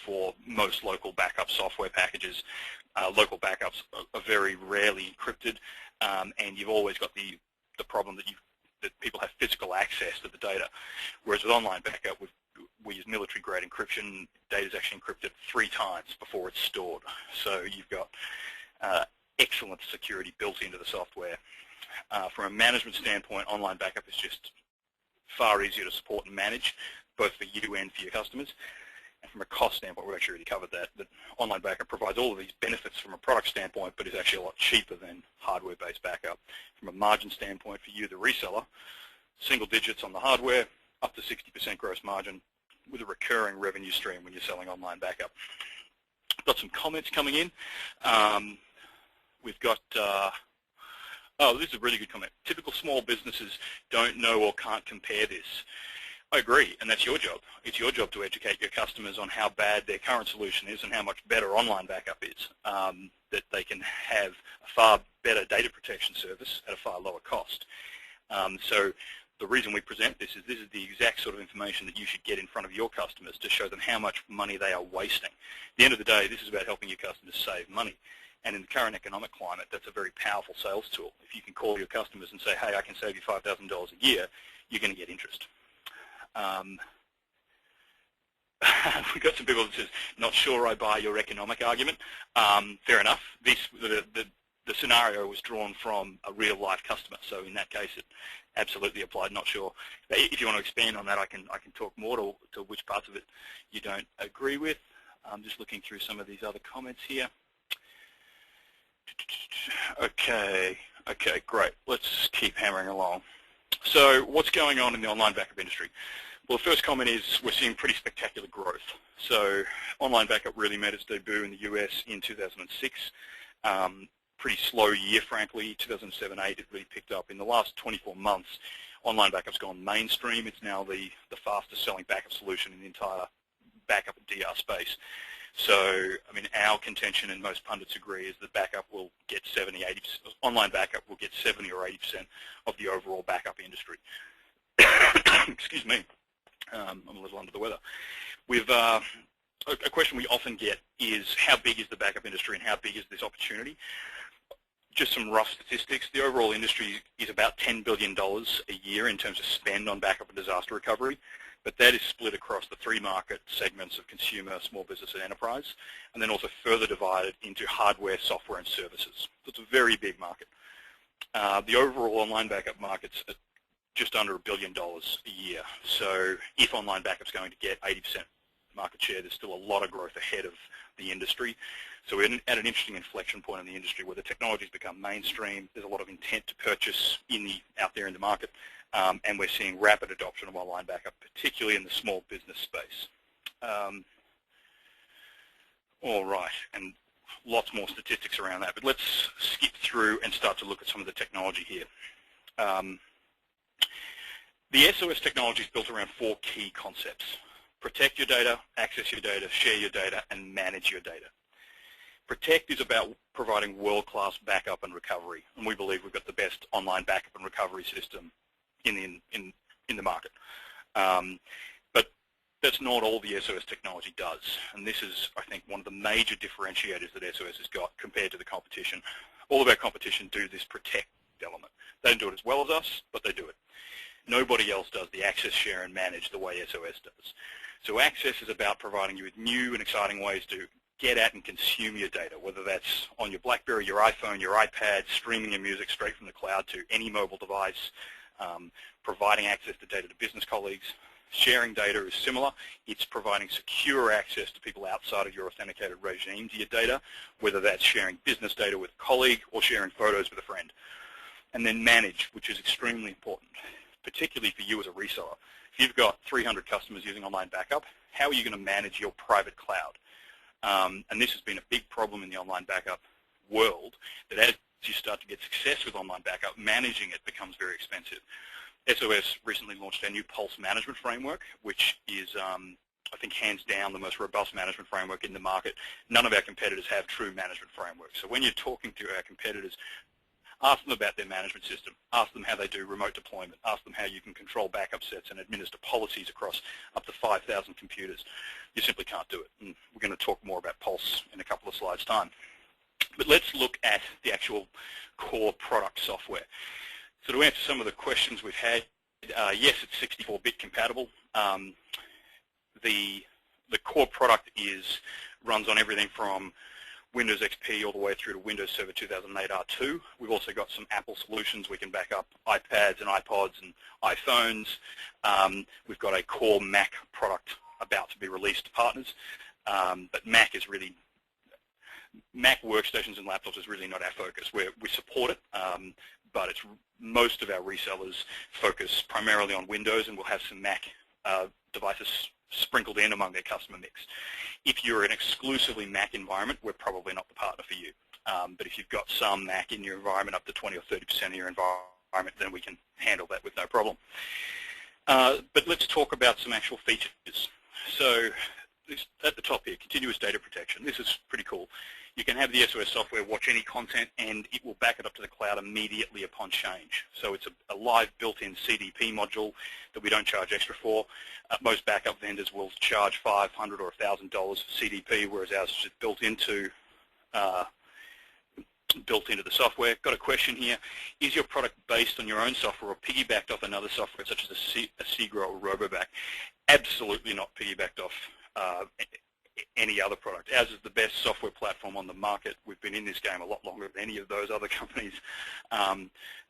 for most local backup software packages. Local backups are very rarely encrypted, and you've always got the problem that people have physical access to the data. Whereas with online backup, we use military-grade encryption. Data is actually encrypted 3 times before it's stored. So you've got excellent security built into the software. From a management standpoint, online backup is just far easier to support and manage, both for you and for your customers. And from a cost standpoint, we've actually already covered that online backup provides all of these benefits from a product standpoint, but is actually a lot cheaper than hardware-based backup. From a margin standpoint for you, the reseller, single digits on the hardware, up to 60% gross margin with a recurring revenue stream when you're selling online backup. Got some comments coming in. We've got, oh, this is a really good comment. Typical small businesses don't know or can't compare this. I agree, and that's your job. It's your job to educate your customers on how bad their current solution is and how much better online backup is, that they can have a far better data protection service at a far lower cost. So the reason we present this is the exact sort of information that you should get in front of your customers to show them how much money they are wasting. At the end of the day, this is about helping your customers save money. And in the current economic climate, that's a very powerful sales tool. If you can call your customers and say, hey, I can save you $5,000 a year, you're going to get interest. We've got some people that says, not sure I buy your economic argument. Fair enough. The scenario was drawn from a real-life customer, so in that case it absolutely applied. Not sure. If you want to expand on that, I can talk more to which parts of it you don't agree with. I'm just looking through some of these other comments here. Okay, great. Let's keep hammering along. So what's going on in the online backup industry? Well, the first comment is we're seeing pretty spectacular growth. So online backup really made its debut in the US in 2006. Pretty slow year, frankly. 2007-8, it really picked up. In the last 24 months, online backup's gone mainstream. It's now the fastest selling backup solution in the entire backup and DR space. So, I mean, our contention, and most pundits agree, is that backup will get 70, 80%, online backup will get 70 or 80% of the overall backup industry. Excuse me, I'm a little under the weather. We've, a question we often get is, how big is the backup industry and how big is this opportunity? Just some rough statistics. The overall industry is about $10 billion a year in terms of spend on backup and disaster recovery. But that is split across the 3 market segments of consumer, small business, and enterprise, and then also further divided into hardware, software, and services. So it's a very big market. The overall online backup market's at just under $1 billion a year. So if online backup's going to get 80% market share, there's still a lot of growth ahead of the industry. So we're at an interesting inflection point in the industry where the technology's become mainstream. There's a lot of intent to purchase out there in the market. And we're seeing rapid adoption of online backup, particularly in the small business space. All right, and lots more statistics around that, but let's skip through and start to look at some of the technology here. The SOS technology is built around 4 key concepts: protect your data, access your data, share your data, and manage your data. Protect is about providing world-class backup and recovery, and we believe we've got the best online backup and recovery system in the market. But that's not all the SOS technology does, and this is, I think, one of the major differentiators that SOS has got compared to the competition. All of our competition do this protect element. They don't do it as well as us, but they do it. Nobody else does the access, share, and manage the way SOS does. So access is about providing you with new and exciting ways to get at and consume your data, whether that's on your BlackBerry, your iPhone, your iPad, streaming your music straight from the cloud to any mobile device, providing access to data to business colleagues. Sharing data is similar. It's providing secure access to people outside of your authenticated regime to your data, whether that's sharing business data with a colleague or sharing photos with a friend. And then manage, which is extremely important, particularly for you as a reseller. If you've got 300 customers using online backup, how are you going to manage your private cloud? And this has been a big problem in the online backup world, that as you start to get success with online backup, managing it becomes very expensive. SOS recently launched our new Pulse management framework, which is, I think, hands down the most robust management framework in the market. None of our competitors have true management frameworks. So when you're talking to our competitors, Ask them about their management system. Ask them how they do remote deployment. Ask them how you can control backup sets and administer policies across up to 5,000 computers. You simply can't do it. And we're going to talk more about Pulse in a couple of slides' time. But let's look at the actual core product software. So to answer some of the questions we've had, yes, it's 64-bit compatible. The core product runs on everything from Windows XP all the way through to Windows Server 2008 R2. We've also got some Apple solutions. We can back up iPads and iPods and iPhones. We've got a core Mac product about to be released to partners. But Mac workstations and laptops is really not our focus. We support it, but most of our resellers focus primarily on Windows, and we'll have some Mac devices sprinkled in among their customer mix. If you're an exclusively Mac environment, we're probably not the partner for you. But if you've got some Mac in your environment, up to 20 or 30% of your environment, then we can handle that with no problem. But let's talk about some actual features. So at the top here, continuous data protection. This is pretty cool. You can have the SOS software watch any content, and it will back it up to the cloud immediately upon change. So it's a live built-in CDP module that we don't charge extra for. Most backup vendors will charge $500 or $1,000 for CDP, whereas ours is just built into the software. Got a question here. Is your product based on your own software or piggybacked off another software such as a Seagrow or Robovac? Absolutely not piggybacked off any other product. Ours is the best software platform on the market. We've been in this game a lot longer than any of those other companies.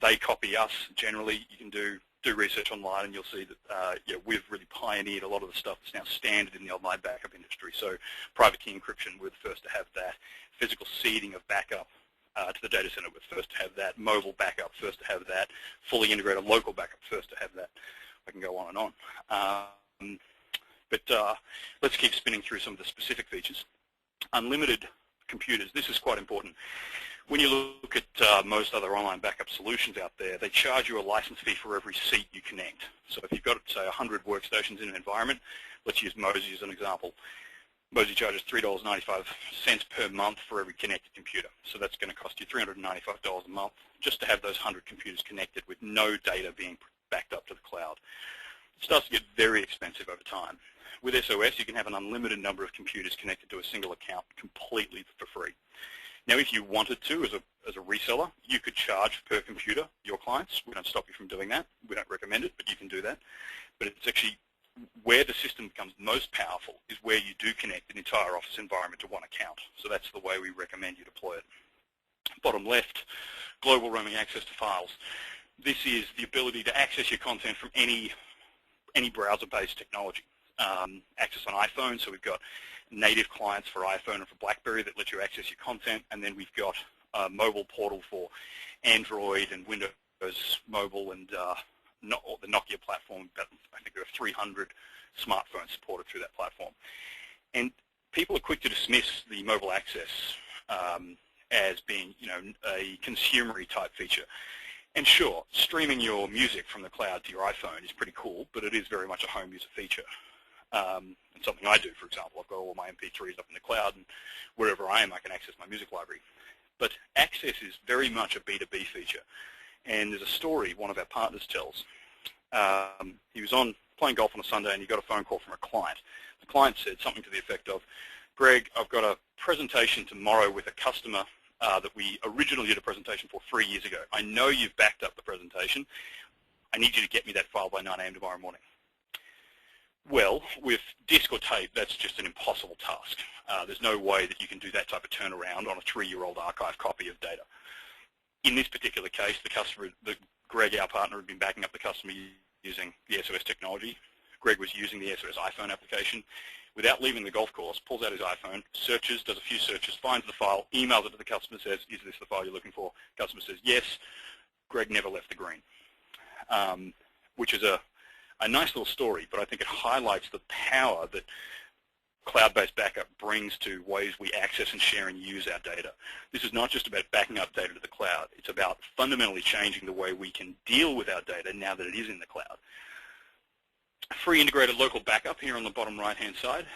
They copy us generally. You can do research online and you'll see that we've really pioneered a lot of the stuff that's now standard in the online backup industry. So private key encryption, we're the first to have that. Physical seeding of backup to the data center, we're first to have that. Mobile backup, first to have that. Fully integrated local backup, first to have that. I can go on and on. But let's keep spinning through some of the specific features. Unlimited computers, this is quite important. When you look at most other online backup solutions out there, they charge you a license fee for every seat you connect. So if you've got, say, 100 workstations in an environment, let's use Mozy as an example. Mozy charges $3.95 per month for every connected computer. So that's going to cost you $395 a month just to have those 100 computers connected with no data being backed up to the cloud. It starts to get very expensive over time. With SOS, you can have an unlimited number of computers connected to a single account completely for free. Now, if you wanted to, as a reseller, you could charge per computer your clients. We don't stop you from doing that. We don't recommend it, but you can do that. But it's actually where the system becomes most powerful is where you do connect an entire office environment to one account. So that's the way we recommend you deploy it. Bottom left, global roaming access to files. This is the ability to access your content from any browser-based technology. Access on iPhone, so we've got native clients for iPhone and for BlackBerry that let you access your content, and then we've got a mobile portal for Android and Windows Mobile and the Nokia platform. I think there are 300 smartphones supported through that platform. And people are quick to dismiss the mobile access as being, a consumery type feature. And sure, streaming your music from the cloud to your iPhone is pretty cool, but it is very much a home user feature. And something I do, for example, I've got all my MP3s up in the cloud, and wherever I am, I can access my music library. But access is very much a B2B feature. And there's a story one of our partners tells. He was playing golf on a Sunday, and he got a phone call from a client. The client said something to the effect of, Greg, I've got a presentation tomorrow with a customer that we originally did a presentation for 3 years ago. I know you've backed up the presentation. I need you to get me that file by 9 a.m. tomorrow morning. Well, with disk or tape, that's just an impossible task. There's no way that you can do that type of turnaround on a 3-year-old archive copy of data. In this particular case, Greg, our partner, had been backing up the customer using the SOS technology. Greg was using the SOS iPhone application. Without leaving the golf course, pulls out his iPhone, searches, does a few searches, finds the file, emails it to the customer, says, is this the file you're looking for? Customer says, yes. Greg never left the green, which is a nice little story, but I think it highlights the power that cloud-based backup brings to ways we access and share and use our data. This is not just about backing up data to the cloud. It's about fundamentally changing the way we can deal with our data now that it is in the cloud. Free integrated local backup here on the bottom right-hand side.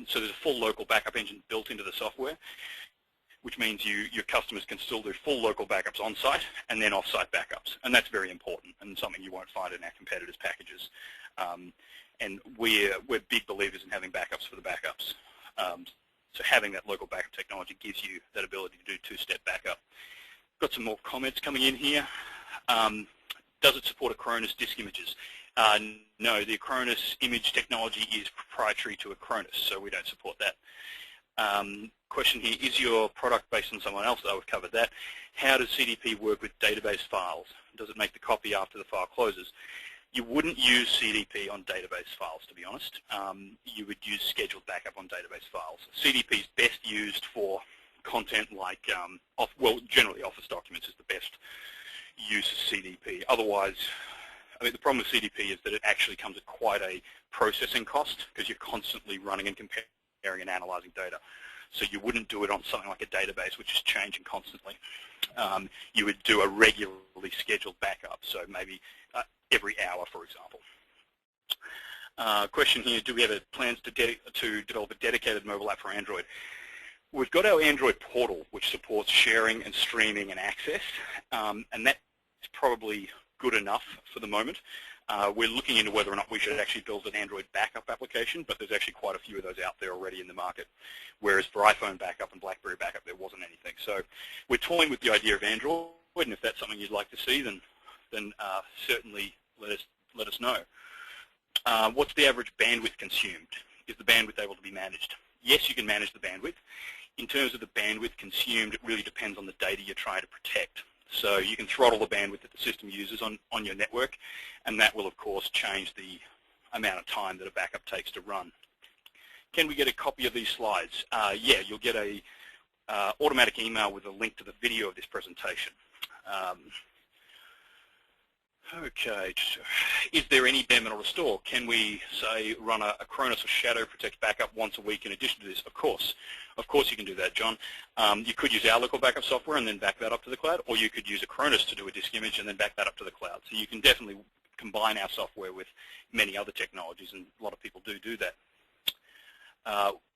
So there's a full local backup engine built into the software. which means your customers can still do full local backups on-site and then off-site backups. And that's very important and something you won't find in our competitors' packages. And we're big believers in having backups for the backups. So having that local backup technology gives you that ability to do two-step backup. Got some more comments coming in here. Does it support Acronis disk images? No, the Acronis image technology is proprietary to Acronis, so we don't support that. Question here, is your product based on someone else? We've covered that. How does CDP work with database files? Does it make the copy after the file closes? You wouldn't use CDP on database files, to be honest. You would use scheduled backup on database files. CDP is best used for content like, well, generally Office documents is the best use of CDP. Otherwise, I mean, the problem with CDP is that it actually comes at quite a processing cost because you're constantly running and comparing and analyzing data. So you wouldn't do it on something like a database, which is changing constantly. You would do a regularly scheduled backup, so maybe every hour, for example. Question here, do we have plans to develop a dedicated mobile app for Android? We've got our Android portal, which supports sharing and streaming and access, and that's probably good enough for the moment. We're looking into whether or not we should actually build an Android backup application, but there's actually quite a few of those out there already in the market, whereas for iPhone backup and BlackBerry backup, there wasn't anything. So we're toying with the idea of Android, and if that's something you'd like to see, then certainly let us know. What's the average bandwidth consumed? Is the bandwidth able to be managed? Yes, you can manage the bandwidth. In terms of the bandwidth consumed, it really depends on the data you're trying to protect. So you can throttle the bandwidth that the system uses on your network, and that will, of course, change the amount of time that a backup takes to run. Can we get a copy of these slides? Yeah, you'll get a automatic email with a link to the video of this presentation. Okay, is there any bare metal restore? Can we, say, run a Acronis or Shadow Protect backup once a week in addition to this? Of course you can do that, John. You could use our local backup software and then back that up to the cloud, or you could use Acronis to do a disk image and then back that up to the cloud. So you can definitely combine our software with many other technologies, and a lot of people do that.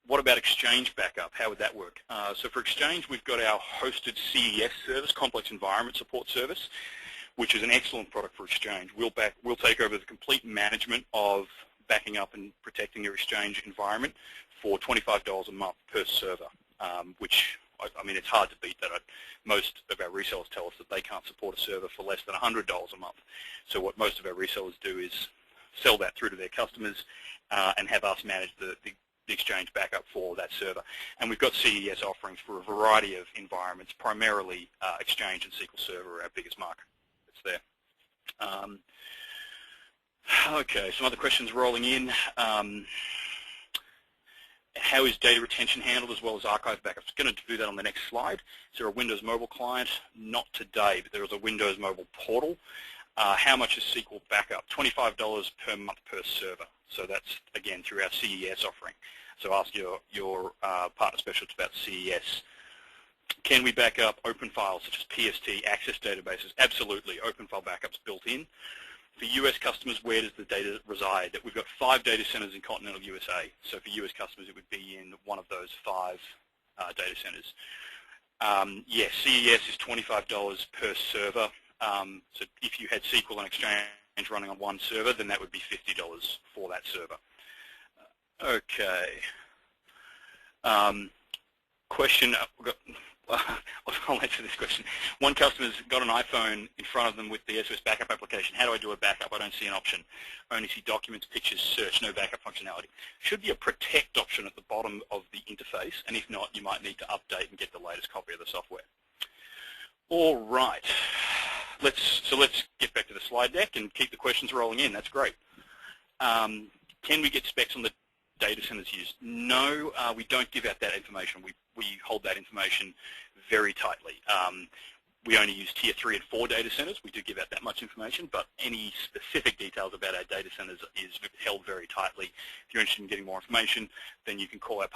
What about Exchange backup? How would that work? So for Exchange, we've got our hosted CES service, Complex Environment Support Service, which is an excellent product for Exchange. We'll take over the complete management of backing up and protecting your Exchange environment for $25 a month per server, which, I mean, it's hard to beat that. Most of our resellers tell us that they can't support a server for less than $100 a month. So what most of our resellers do is sell that through to their customers and have us manage the Exchange backup for that server. And we've got CES offerings for a variety of environments, primarily Exchange and SQL Server are our biggest markets there. Okay, some other questions rolling in. How is data retention handled as well as archive backups? Going to do that on the next slide. Is there a Windows Mobile client? Not today, but there is a Windows Mobile portal. How much is SQL backup? $25 per month per server. So that's, again, through our CES offering. So ask your partner specialist about CES. Can we back up open files such as PST, Access databases? Absolutely. Open file backups built in. For US customers, where does the data reside? We've got 5 data centers in continental USA. So for US customers, it would be in one of those 5 data centers. Yes, CES is $25 per server. So if you had SQL and Exchange running on one server, then that would be $50 for that server. Okay. Question. I'll answer this question. One customer's got an iPhone in front of them with the SOS backup application. How do I do a backup? I don't see an option. Only see documents, pictures, search, no backup functionality. Should be a protect option at the bottom of the interface, and if not, you might need to update and get the latest copy of the software. All right. Let's get back to the slide deck and keep the questions rolling in. That's great. Can we get specs on the data centers used? No, we don't give out that information. We hold that information very tightly. We only use tier 3 and 4 data centers. We do give out that much information, but any specific details about our data centers is held very tightly. If you're interested in getting more information, then you can call our